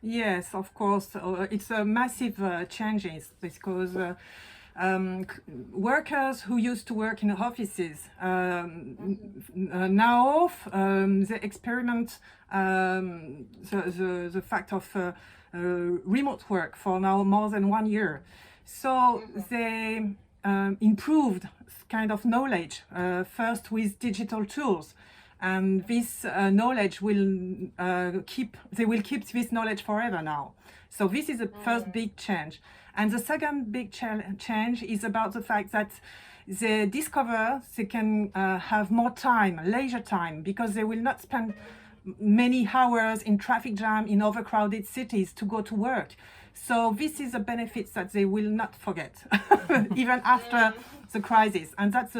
Yes, of course. It's a massive changes because workers who used to work in offices now they experiment the fact of remote work for now more than 1 year. So they improved kind of knowledge first with digital tools, and this knowledge will they will keep this knowledge forever now. So this is the first big change. And the second big change is about the fact that they discover they can have more time, leisure time, because they will not spend many hours in traffic jam in overcrowded cities to go to work. So this is a benefit that they will not forget, even after the crisis. And that's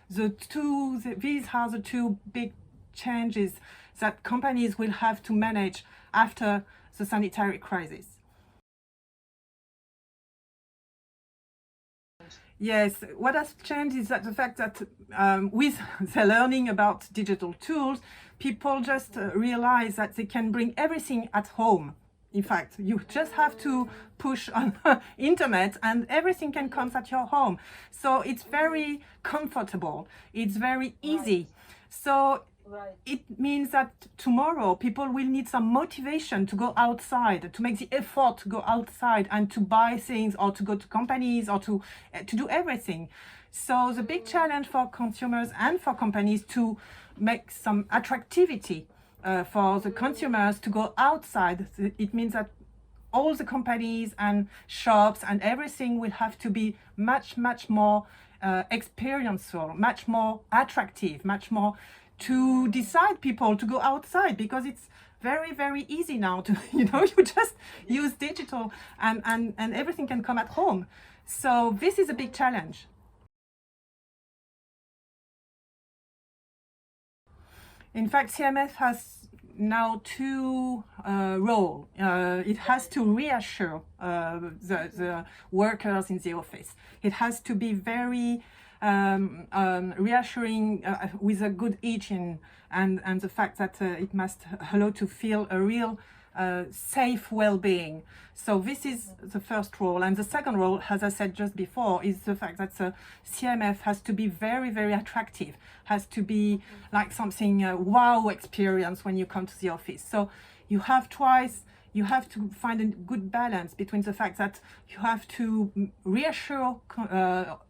these are the two big changes that companies will have to manage after the sanitary crisis. Yes, what has changed is that the fact that with the learning about digital tools, people just realize that they can bring everything at home. In fact, you just have to push on internet and everything can come at your home. So it's very comfortable. It's very easy. So it means that tomorrow people will need some motivation to go outside, to make the effort to go outside and to buy things or to go to companies or to do everything. So the big challenge for consumers and for companies to make some attractivity for the consumers to go outside. It means that all the companies and shops and everything will have to be much more experiential, much more attractive, much more to decide people to go outside, because it's very easy now to you just use digital and everything can come at home. So this is a big challenge. In fact, CMF has now two roles. It has to reassure the workers in the office. It has to be very reassuring with a good hygiene and the fact that it must allow to feel a real safe well-being. So this is the first role. And the second role, as I said just before, is the fact that CMF has to be very attractive, has to be like something wow experience when you come to the office. So you have to find a good balance between the fact that you have to reassure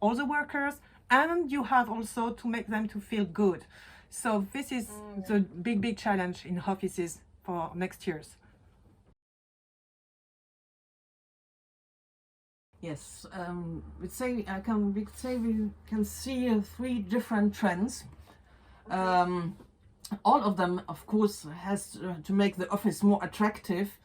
all the workers, and you have also to make them to feel good. So this is the big challenge in offices for next years. Yes, we can see three different trends. All of them, of course, has to make the office more attractive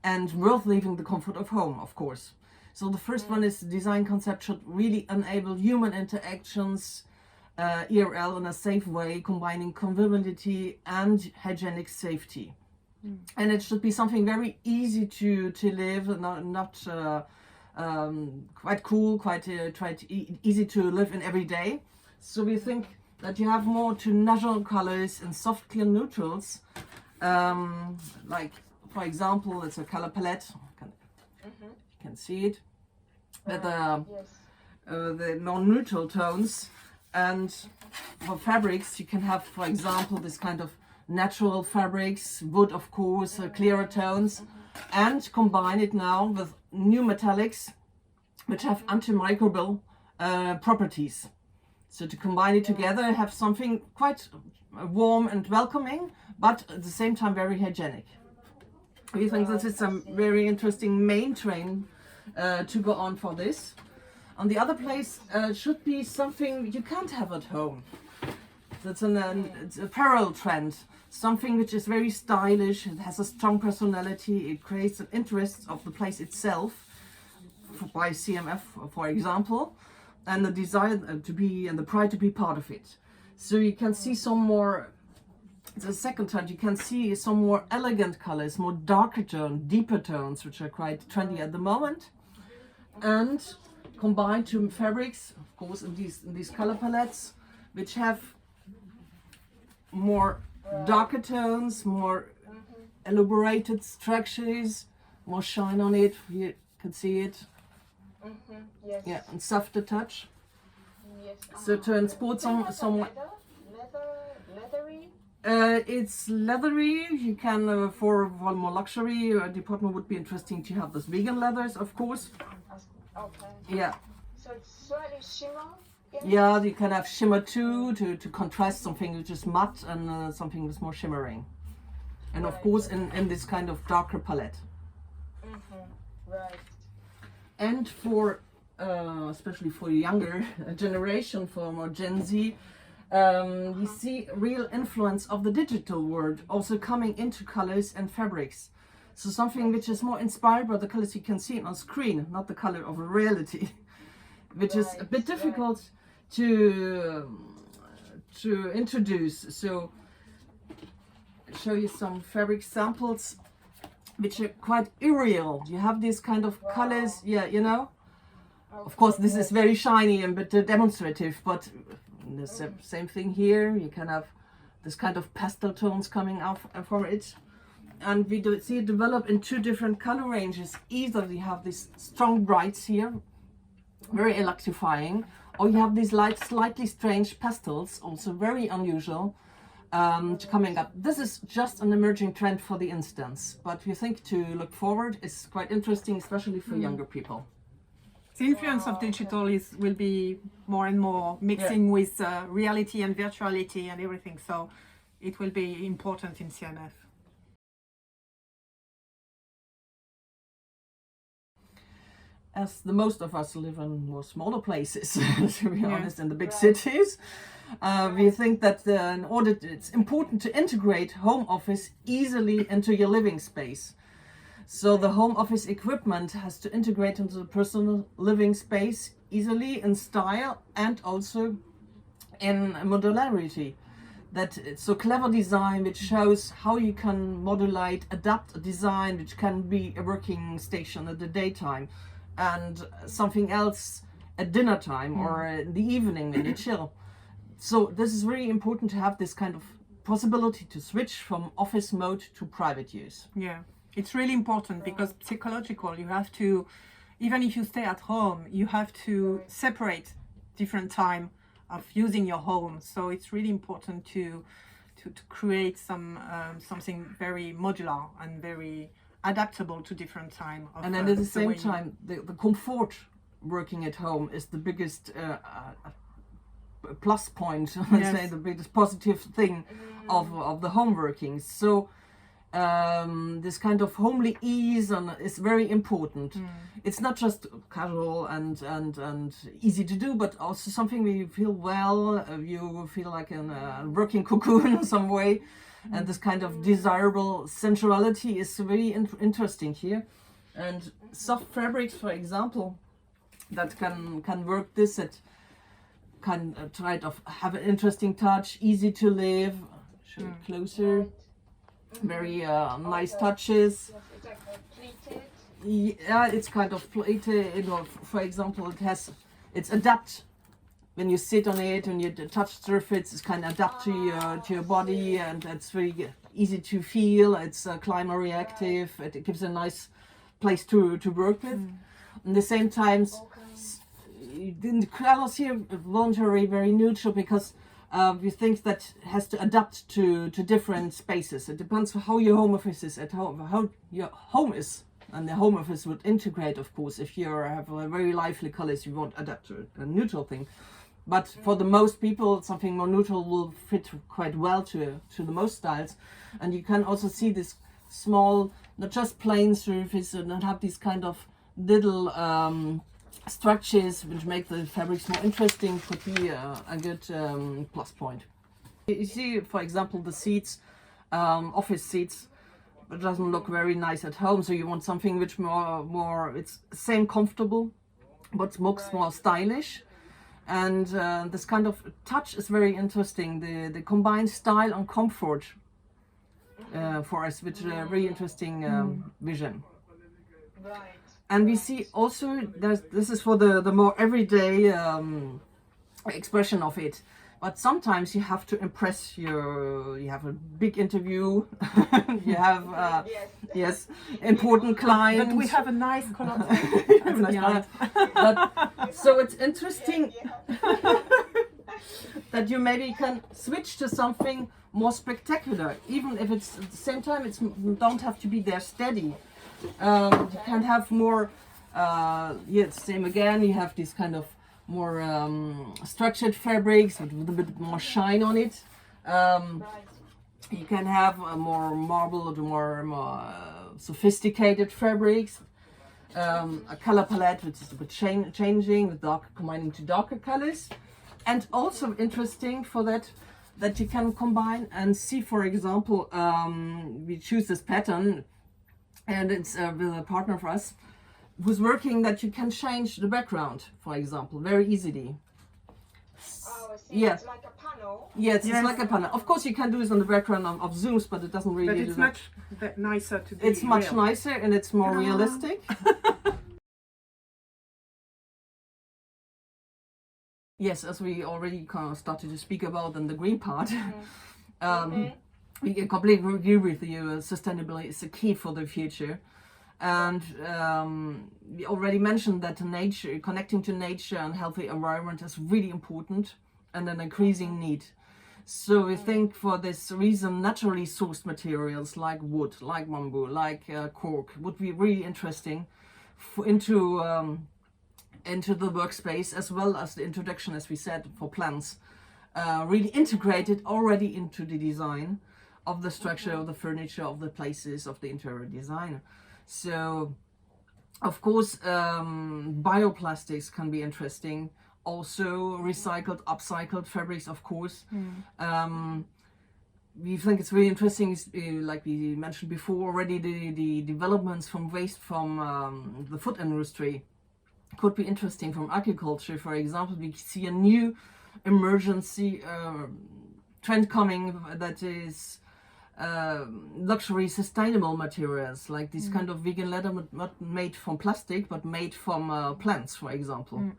and worth leaving the comfort of home, of course. So the first one is the design concept should really enable human interactions, IRL, in a safe way, combining conviviality and hygienic safety. And it should be something very easy to live, not quite cool, quite easy to live in every day. So we think that you have more to natural colors and soft clear neutrals, like for example, it's a color palette. You can see it with the non-neutral tones. And for fabrics, you can have, for example, this kind of natural fabrics, wood, of course, clearer tones, and combine it now with new metallics, which have antimicrobial properties. So to combine it together, have something quite warm and welcoming, but at the same time very hygienic. We think this is a very interesting main trend to go on for this. On the other place should be something you can't have at home. That's it's a parallel trend, something which is very stylish, it has a strong personality, it creates an interest of the place itself, by CMF, for example, and the desire to be and the pride to be part of it. So you can see some more, the second trend, you can see some more elegant colors, more darker tones, deeper tones, which are quite trendy at the moment, and combined to fabrics, of course, in these color palettes, which have more darker tones, more elaborated structures, more shine on it. You can see it. Yes. Yeah, and softer touch. Yes. So to transport some Leathery. it's leathery. You can for more luxury department would be interesting to have those vegan leathers, of course. Okay. Yeah. So it's slightly shimmer. Yeah, you can have shimmer too to contrast something which is matte and something that's more shimmering. And of course in this kind of darker palette. Right. And for especially for younger generation, for more Gen Z, you see real influence of the digital world also coming into colors and fabrics. So something which is more inspired by the colors you can see on screen, not the color of reality, which is a bit difficult to introduce. So I'll show you some fabric samples which are quite aerial. You have these kind of colors, yeah, you know. Of course, this is very shiny and a bit demonstrative, but the same thing here. You can have this kind of pastel tones coming out from it. And we do see it develop in two different color ranges. Either you have these strong brights here, very electrifying, or you have these light, slightly strange pastels, also very unusual, coming up. This is just an emerging trend for the instance, but we think to look forward is quite interesting, especially for younger people. The influence of digital will be more and more mixing with reality and virtuality and everything, so it will be important in CNF. As the most of us live in more smaller places, to be honest, in the big cities, we think that it's important to integrate home office easily into your living space. So the home office equipment has to integrate into the personal living space easily in style and also in modularity. That it's so clever design which shows how you can modulate, adapt a design which can be a working station at the daytime and something else at dinner time or in the evening when you chill. So this is really important to have this kind of possibility to switch from office mode to private use. Yeah. It's really important because psychological, you have to, even if you stay at home, you have to separate different time of using your home. So it's really important to create something very modular and very adaptable to different time. And then at the same time, the comfort working at home is the biggest plus point, let's say the biggest positive thing of the home working. So this kind of homely ease is very important. It's not just casual and easy to do, but also something where you feel well, you feel like in a working cocoon in some way, and this kind of desirable sensuality is very interesting here. And soft fabrics, for example, that can work this, that can try to have an interesting touch, easy to live. Show it closer. Very nice touches. Yeah, it's kind of plated. You know, for example, it's adapt when you sit on it and you touch surface. It's kind of adapt to your body, and it's very easy to feel. It's climate reactive. It gives a nice place to work with. At the same time, the colors here voluntary, very neutral because. We think that has to adapt to different spaces. It depends on how your home office is at home, how your home is, and the home office would integrate, of course. If you have a very lively colors, you won't adapt to a neutral thing. But for the most people, something more neutral will fit quite well to the most styles. And you can also see this small, not just plain surface, and have these kind of little structures which make the fabrics more interesting could be a good plus point. You see, for example, the seats, office seats, it doesn't look very nice at home, so you want something which more it's same comfortable, but looks more stylish. And this kind of touch is very interesting. The combined style and comfort for us, which is a very interesting vision. Right. And we see also this is for the more everyday expression of it. But sometimes you have to impress you have a big interview, you have, yes, important clients. But we have a nice color. So it's interesting that you maybe can switch to something more spectacular, even if it's at the same time it don't have to be there steady. You can have more, same again, you have this kind of more structured fabrics with a little bit more shine on it. You can have more marble or more sophisticated fabrics. A color palette which is a bit changing, with combining to darker colors. And also interesting for that you can combine and see, for example, we choose this pattern, and it's with a partner of us who's working that you can change the background, for example, very easily. Oh, I see. Yeah. It's like a panel. Yes, it's like a panel. Of course, you can do this on the background of Zooms, but it doesn't really. But it's do much nicer to be. It's much real. nicer and it's more realistic. Yes, as we already kind of started to speak about in the green part, we completely agree with you. Sustainability is the key for the future. And we already mentioned that nature, connecting to nature and healthy environment is really important and an increasing need. So we think for this reason, naturally sourced materials like wood, like bamboo, like cork would be really interesting into the workspace, as well as the introduction, as we said, for plants, really integrated already into the design of the structure of the furniture, of the places, of the interior design. So, of course, bioplastics can be interesting. Also, recycled, upcycled fabrics, of course. We think it's really interesting, like we mentioned before already, the developments from waste from the food industry could be interesting. From agriculture, for example, we see a new emergency trend coming, that is luxury sustainable materials, like this kind of vegan leather, not made from plastic but made from plants, for example,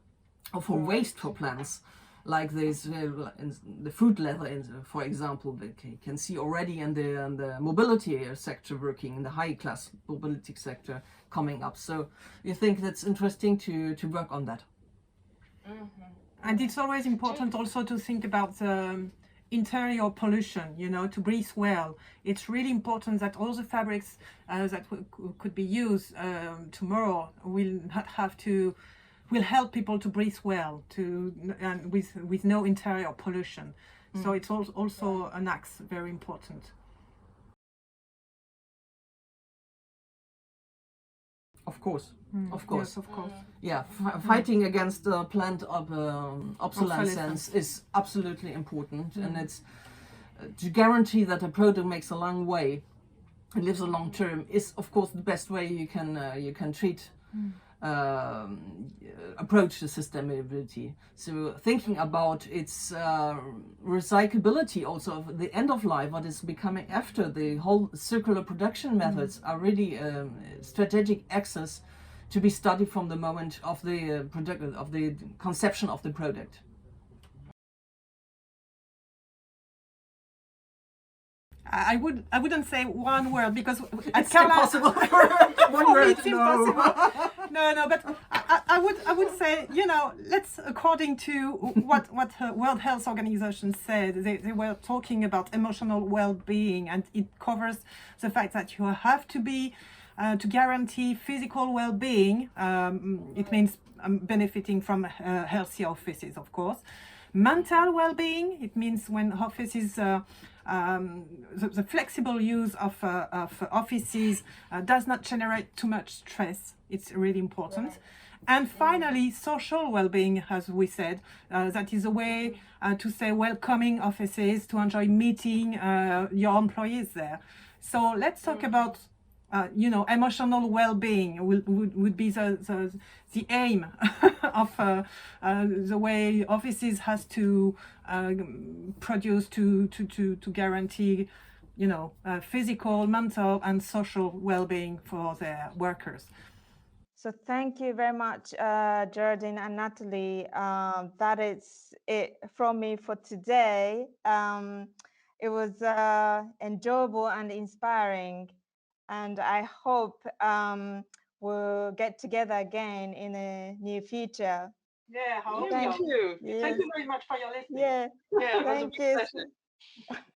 or for waste for plants, like this the fruit leather, for example, that you can see already in the mobility sector, working in the high class mobility sector coming up. So you think that's interesting to work on that. And it's always important also to think about interior pollution, to breathe well. It's really important that all the fabrics that could be used tomorrow will help people to breathe well, and with no interior pollution. So it's also an axe, very important. Of course. Yes, of course. Yeah, fighting against plant obsolescence is absolutely important, and it's to guarantee that a product makes a long way and lives a long term is, of course, the best way you can treat approach to sustainability. So thinking about its recyclability, also of the end of life, what is becoming after the whole circular production methods are really strategic axis to be studied from the moment of the of the conception of the product. I wouldn't say one word, because It's impossible. One word. It's impossible. No, but I would say, let's, according to what World Health Organization said, they were talking about emotional well-being, and it covers the fact that you have to be to guarantee physical well-being. It means benefiting from healthy offices, of course. Mental well-being, it means when offices the flexible use of offices does not generate too much stress. It's really important. And finally, social well-being, as we said, that is a way to say welcoming offices, to enjoy meeting your employees there. So let's talk about emotional well-being would be the aim of the way offices has to produce to guarantee, physical, mental, and social well-being for their workers. So thank you very much, Geraldine and Natalie. That is it from me for today. It was enjoyable and inspiring, and I hope we'll get together again in the near future. Yeah, I hope Thank so. you. Yes. Thank you very much for your listening. Yeah. Yeah, it was a Thank big you. pleasure.